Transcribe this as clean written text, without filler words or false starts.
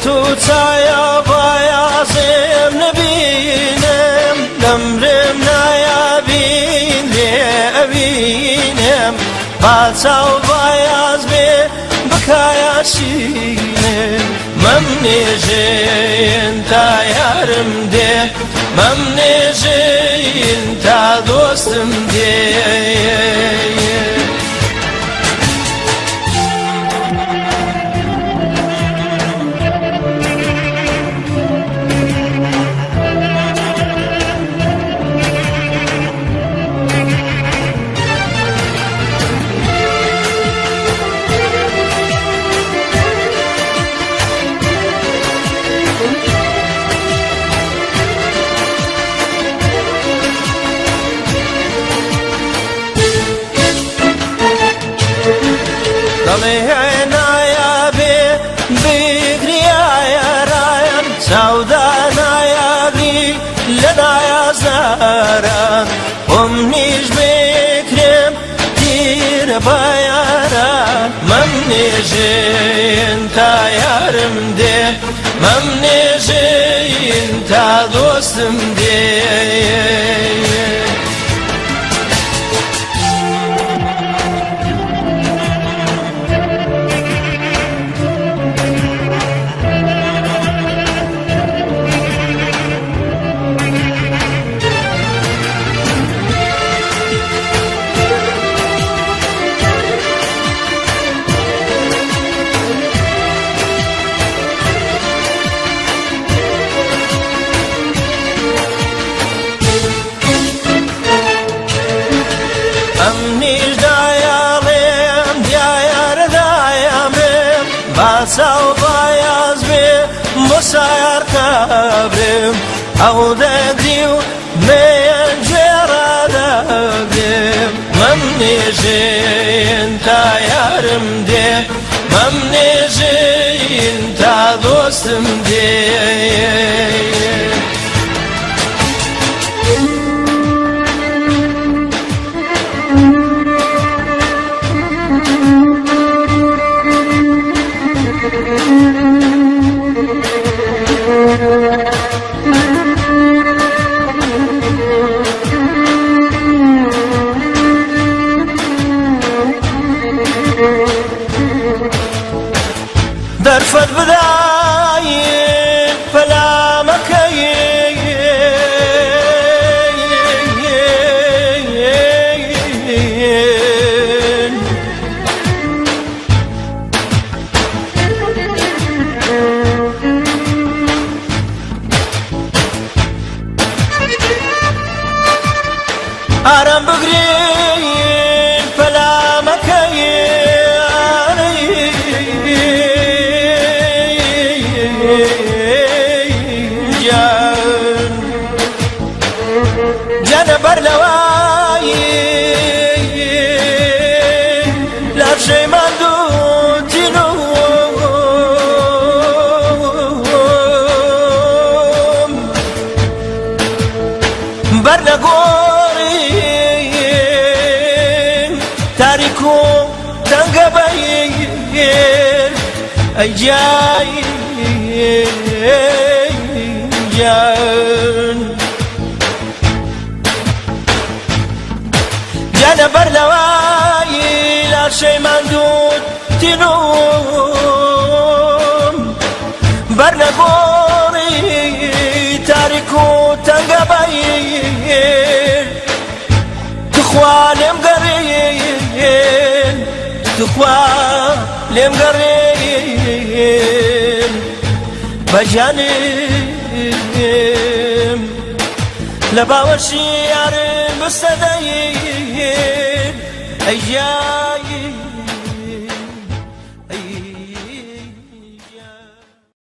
تو چایا بایازم نبینم دمرم نایبین لێبینم باچاو بایاز بێ بکایاشینم مەم نێژێن تا یارم دێ مەم نێژێن تا دۆستم دێ نایابێ بگریایەرایەن چاودا نایابی لە نایازاران خۆم نیش بکرێم تیرە بایاران مەم نێژێن تا یارم دێ مەم نێژێن تا دۆستم دێ باچاو بایاز بێ بۆ سایار کابرم ئەو دەگری و مێیان گوێڕادەگرم مەم نێژێن تا یارم دێ مەم نێژێن تا دۆستم دێ دەرفەت بدایین پەلامەکەیین ئارام بگرین پەلامەکەیین جانە بەر لەوایی لەشەی ماندووتین و بەر لە گۆڕین تاریک و تەنگە بەین ئەی جان جانە بەر لەوایی لاشەی ماندووتینم بەر لە گۆڕی تاریک و تەنگە بەین تخوا لێم گەڕێن تخوا لێم گەڕێن بەجانم لە باوەشی یارم بستەدەین ئەی